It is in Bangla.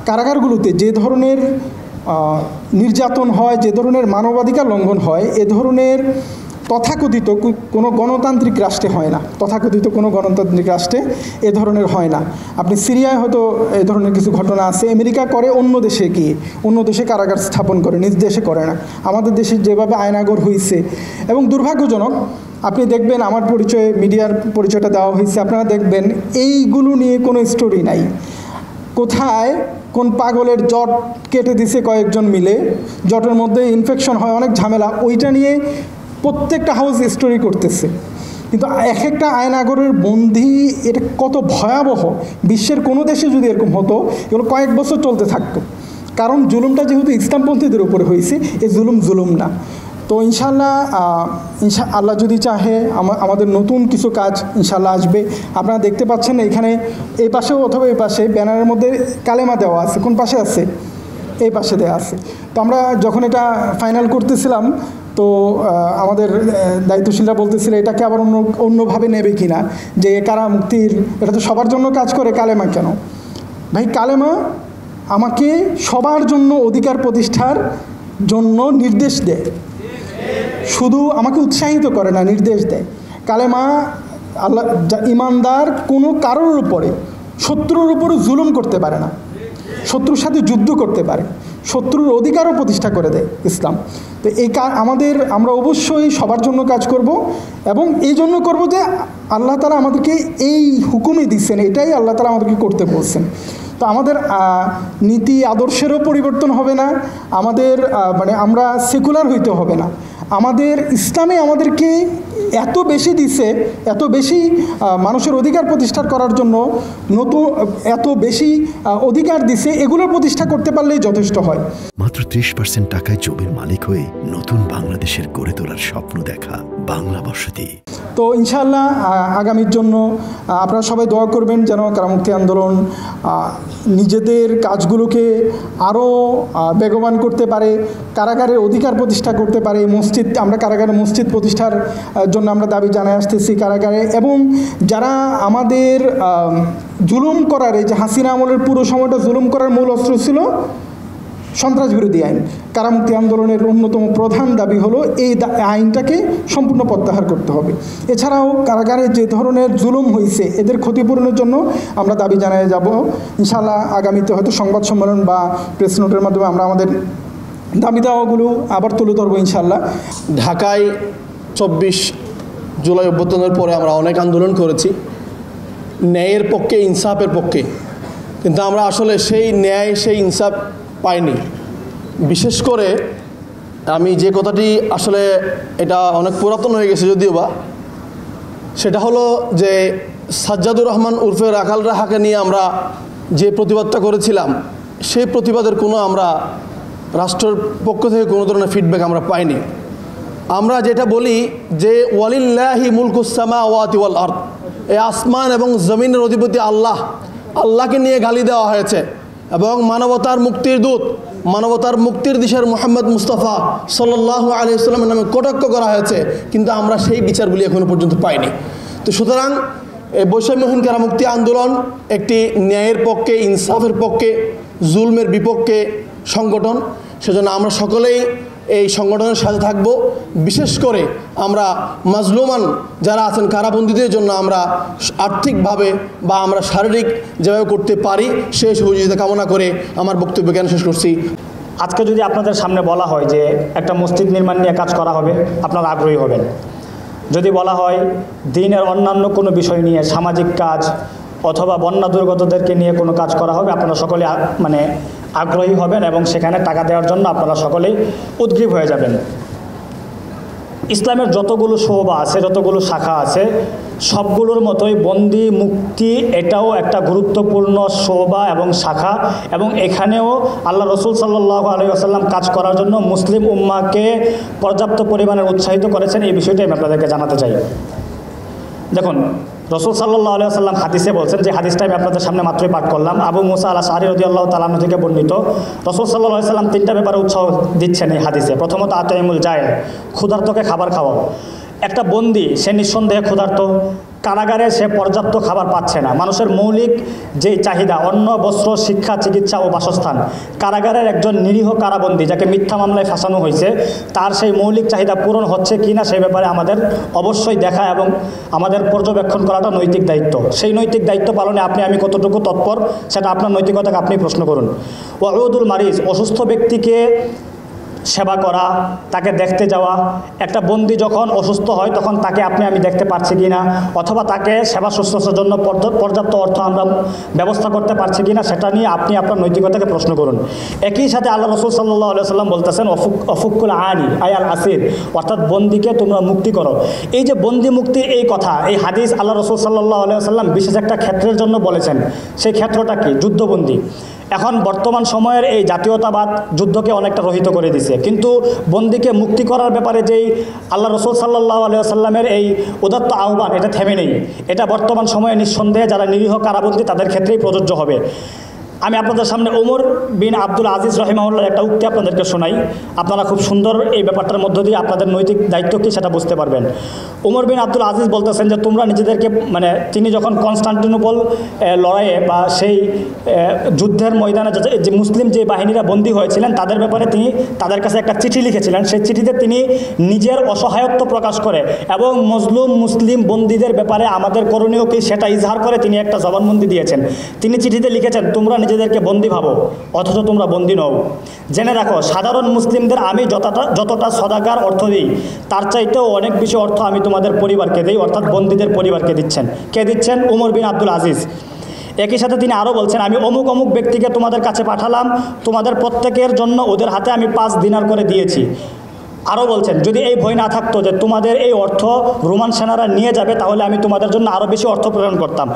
কারাগারগুলোতে যে ধরনের নির্যাতন হয়, যে ধরনের মানবাধিকার লঙ্ঘন হয়, এ ধরনের তথাকথিত কোনো গণতান্ত্রিক রাষ্ট্রে হয় না। তথাকথিত কোনো গণতান্ত্রিক রাষ্ট্রে এ ধরনের হয় না। আপনি সিরিয়ায় হয়তো এ ধরনের কিছু ঘটনা আছে, আমেরিকা করে অন্য দেশে গিয়ে, অন্য দেশে কারাগার স্থাপন করে, নিজ দেশে করে না। আমাদের দেশে যেভাবে আয়নাগর হয়েছে, এবং দুর্ভাগ্যজনক আপনি দেখবেন, আমার পরিচয়ে মিডিয়ার পরিচয়টা দেওয়া হয়েছে, আপনারা দেখবেন এইগুলো নিয়ে কোনো স্টোরি নাই। কোথায় কোন পাগলের জট কেটে দিছে কয়েকজন মিলে, জটের মধ্যে ইনফেকশন হয়, অনেক ঝামেলা, ওইটা নিয়ে প্রত্যেকটা হাউস স্টোরি করতেছে। কিন্তু এক একটা আয়নাগরের বন্দি, এটা কত ভয়াবহ। বিশ্বের কোনো দেশে যদি এরকম হতো, এগুলো কয়েক বছর চলতে থাকতো। কারণ জুলুমটা যেহেতু ইসলামপন্থীদের উপরে হয়েছে, এই জুলুম না। তো ইনশাআল্লাহ আল্লাহ যদি চাহে আমাদের নতুন কিছু কাজ ইনশাআল্লাহ আসবে। আপনারা দেখতে পাচ্ছেন এখানে এই পাশেও অথবা এই পাশে ব্যানারের মধ্যে কালেমা দেওয়া আছে। কোন পাশে আছে? এই পাশে দেওয়া আছে। তো আমরা যখন এটা ফাইনাল করতেছিলাম, তো আমাদের দায়িত্বশীলরা বলতেছিল এটাকে আবার অন্যভাবে নেবে কি না, যে কারা মুক্তির, এটা তো সবার জন্য কাজ করে, কালেমা কেন? ভাই, কালেমা আমাকে সবার জন্য অধিকার প্রতিষ্ঠার জন্য নির্দেশ দেয়, শুধু আমাকে উৎসাহিত করে না, নির্দেশ দেয়। কালেমা আল্লাহ, ইমানদার কোনো কারোর উপরে, শত্রুর উপরে জুলুম করতে পারে না, শত্রুর সাথে যুদ্ধ করতে পারে, শত্রুর অধিকারও প্রতিষ্ঠা করে দেয় ইসলাম। তো আমরা অবশ্যই সবার জন্য কাজ করব, এবং এই জন্য করব যে আল্লাহ তাআলা আমাদেরকে এই হুকুমই দিচ্ছেন, এটাই আল্লাহ তাআলা আমাদেরকে করতে বলছেন। তো আমাদের নীতি আদর্শেরও পরিবর্তন হবে না, আমাদের আমরা সেকুলার হইতে হবে না। আমাদের ইসলামে আমাদেরকে এত বেশি দিছে, এত বেশি মানুষের অধিকার প্রতিষ্ঠা করার জন্য এত বেশি অধিকার দিছে, এগুলোর প্রতিষ্ঠা করতে পারলেই যথেষ্ট হয়। মাত্র 30% টাকায় জমির মালিক হয়ে নতুন বাংলাদেশের গড়ে তোলার স্বপ্ন দেখা বাংলা বসতি। তো ইনশাআল্লাহ আগামীর জন্য আপনারা সবাই দোয়া করবেন, যেন কারামুক্তি আন্দোলন নিজেদের কাজগুলোকে আরও বেগবান করতে পারে, কারাগারের অধিকার প্রতিষ্ঠা করতে পারে। আমরা কারাগারে মসজিদ প্রতিষ্ঠার জন্য আমরা দাবি জানাই আসতেছি কারাগারে, এবং যারা আমাদের জুলুম করার, এই যে হাসিনা আমলের পুরো সময়টা জুলুম করার মূল অস্ত্র ছিল সন্ত্রাস বিরোধী আইন। কারামুক্তি আন্দোলনের অন্যতম প্রধান দাবি হলো এই আইনটাকে সম্পূর্ণ প্রত্যাহার করতে হবে। এছাড়াও কারাগারে যে ধরনের জুলুম হয়েছে, এদের ক্ষতিপূরণের জন্য আমরা দাবি জানিয়ে যাব। ইনশাআল্লাহ আগামীতে হয়তো সংবাদ সম্মেলন বা প্রেস নোটের মাধ্যমে আমরা আমাদের দাবি দাওয়াগুলো আবার তুলে ধরবো ইনশাআল্লাহ। ঢাকায় 24 জুলাই অভ্যুত্থানের পরে আমরা অনেক আন্দোলন করেছি ন্যায়ের পক্ষে, ইনসাফের পক্ষে, কিন্তু আমরা আসলে সেই ন্যায়, সেই ইনসাফ পাইনি। বিশেষ করে আমি যে কথাটি, আসলে এটা অনেক পুরাতন হয়ে গেছে যদিও বা, সেটা হলো যে সাজ্জাদুর রহমান উরফে রাখাল রাহাকে নিয়ে আমরা যে প্রতিবাদটা করেছিলাম, সেই প্রতিবাদের কোনো আমরা রাষ্ট্রের পক্ষ থেকে কোনো ধরনের ফিডব্যাক আমরা পাইনি। আমরা যেটা বলি যে ওয়ালিল্লাহি মুলকুস সামাওয়াতি ওয়াল আরদ, এই আসমান এবং জমিনের অধিপতি আল্লাহকে নিয়ে গালি দেওয়া হয়েছে, এবং মানবতার মুক্তির দূত, মানবতার মুক্তির দিশার মুহাম্মদ মুস্তাফা সাল্লাল্লাহু আলাইহি ওয়াসাল্লামের নামে কটাক্ষ করা হয়েছে, কিন্তু আমরা সেই বিচারগুলি এখনো পর্যন্ত পাইনি। তো সুতরাং এই বৈষম্যহীন কারামুক্তি আন্দোলন একটি ন্যায়ের পক্ষে, ইনসাফের পক্ষে, জুলমের বিপক্ষে সংগঠন। সেজন্য আমরা সকলেই এই সংগঠনের সাথে থাকব। বিশেষ করে আমরা মাজলুমান যারা আছেন, কারাবন্দীদের জন্য আমরা আর্থিকভাবে বা আমরা শারীরিক যেভাবে করতে পারি সেই সহযোগিতা কামনা করে আমার বক্তব্য জ্ঞান শেষ করছি। আজকে যদি আপনাদের সামনে বলা হয় যে একটা মসজিদ নির্মাণ নিয়ে কাজ করা হবে, আপনারা আগ্রহী হবেন। যদি বলা হয় দিনের অন্যান্য কোনো বিষয় নিয়ে, সামাজিক কাজ অথবা বন্যা দুর্গতদেরকে নিয়ে কোনো কাজ করা হবে, আপনারা সকলে আগ্রহী হবেন এবং সেখানে টাকা দেওয়ার জন্য আপনারা সকলেই উদ্গ্রীব হয়ে যাবেন। ইসলামের যতগুলো শোভা আছে, যতগুলো শাখা আছে, সবগুলোর মতোই বন্দি মুক্তি এটাও একটা গুরুত্বপূর্ণ শোভা এবং শাখা, এবং এখানেও আল্লাহ রসুল সাল্লাল্লাহু আলাইহি ওয়াসাল্লাম কাজ করার জন্য মুসলিম উম্মাহকে পর্যাপ্ত পরিমাণে উৎসাহিত করেছেন। এই বিষয়টাই আমি আপনাদেরকে জানাতে চাই। দেখুন, রসুল সাল্লাল্লাহু আলাইহি ওয়াসাল্লাম হাদিসে বলছেন, যে হাদিসটা আমি আপনাদের সামনে মাত্রই পাঠ করলাম, আবু মুসা আল-আশআরী রাদিয়াল্লাহু তাআলা আনহু থেকে বর্ণিত। রসুল সাল্লাল্লাহু আলাইহি ওয়াসাল্লাম 3টা ব্যাপারে উৎসাহ দিচ্ছেন এই হাদিসে। প্রথমত আতাইমুল জায়েল, ক্ষুধার্তকে খাবার খাওয়াও। একটা বন্দি, সে নিঃসন্দেহে ক্ষুধার্ত, কারাগারে সে পর্যাপ্ত খাবার পাচ্ছে না, মানুষের মৌলিক যে চাহিদা অন্ন, বস্ত্র, শিক্ষা, চিকিৎসা ও বাসস্থান, কারাগারের একজন নিরীহ কারাবন্দী যাকে মিথ্যা মামলায় ফাঁসানো হয়েছে তার সেই মৌলিক চাহিদা পূরণ হচ্ছে কি না সেই ব্যাপারে আমাদের অবশ্যই দেখা এবং আমাদের পর্যবেক্ষণ করাটা নৈতিক দায়িত্ব। সেই নৈতিক দায়িত্ব পালনে আমি কতটুকু তৎপর সেটা আপনার নৈতিকতাকে আপনি প্রশ্ন করুন। ওয়াউদুল মারিজ, অসুস্থ ব্যক্তিকে সেবা করা, তাকে দেখতে যাওয়া। একটা বন্দী যখন অসুস্থ হয় তখন তাকে আমি দেখতে পারছি কি না, অথবা তাকে সেবা শুশ্রূষার জন্য পর্যাপ্ত অর্থ আমরা ব্যবস্থা করতে পারছি কি না সেটা নিয়ে আপনি আপনার নৈতিকতাকে প্রশ্ন করুন। একই সাথে আল্লাহ রসুল সাল্লাল্লাহু আলাইহি ওয়াসাল্লাম বলতেছেন অফুকুল আনি আয়াল আসির, অর্থাৎ বন্দীকে তোমরা মুক্তি করো। এই যে বন্দী মুক্তির এই কথা, এই হাদিস আল্লাহ রসুল সাল্লাল্লাহু আলাইহি ওয়াসাল্লাম বিশেষ একটা ক্ষেত্রের জন্য বলেছেন। সেই ক্ষেত্রটা কি? যুদ্ধবন্দী। এখন বর্তমান সময়ের এই জাতীয়তাবাদ যুদ্ধকে অনেকটা রহিত করে দিছে, কিন্তু বন্দীকে মুক্তি করার ব্যাপারে যেই আল্লাহ রসুল সাল্লাল্লাহু আলাইহি ওয়াসাল্লামের এই উদাত্ত আহ্বান, এটা থেমে নেই। এটা বর্তমান সময়ে নিঃসন্দেহে যারা নিরীহ কারাবন্দী তাদের ক্ষেত্রেই প্রযোজ্য হবে। আমি আপনাদের সামনে ওমর বিন আব্দুল আজিজ রাহিমাহুল্লাহর একটা উক্তি আপনাদেরকে শোনাই, আপনারা খুব সুন্দর এই ব্যাপারটার মধ্য দিয়ে আপনাদের নৈতিক দায়িত্ব কী সেটা বুঝতে পারবেন। ওমর বিন আব্দুল আজিজ বলতেছেন যে তোমরা নিজেদেরকে তিনি যখন কনস্টান্টিনোপল লড়াইয়ে বা সেই যুদ্ধের ময়দানে যে মুসলিম যে বাহিনীরা বন্দী হয়েছিলেন তাদের ব্যাপারে তিনি তাদের কাছে একটা চিঠি লিখেছিলেন। সেই চিঠিতে তিনি নিজের অসহায়ত্ব প্রকাশ করে এবং মজলুম মুসলিম বন্দীদের ব্যাপারে আমাদের করণীয় কি সেটা ইজহার করে তিনি একটা জবানবন্দি দিয়েছেন। তিনি চিঠিতে লিখেছেন, তোমরা নিজেদেরকে বন্দী ভাবো অথচ তোমরা বন্দী নও। জেনে রাখো, সাধারণ মুসলিমদের আমি যতটা সদাগার অর্থ দিই তার চাইতেও অনেক বেশি অর্থ আমি তোমাদের পরিবারকে দিই, অর্থাৎ বন্দীদের পরিবারকে দিচ্ছেন। কে দিচ্ছেন? ওমর বিন আব্দুল আজিজ। একই সাথে তিনি আরও বলছেন, আমি অমুক অমুক ব্যক্তিকে তোমাদের কাছে পাঠালাম, তোমাদের প্রত্যেকের জন্য ওদের হাতে আমি 5 দিনার করে দিয়েছি। আরও বলছেন, যদি এই ভয় না থাকতো যে তোমাদের এই অর্থ রোমান সেনারা নিয়ে যাবে তাহলে আমি তোমাদের জন্য আরও বেশি অর্থ প্রেরণ করতাম।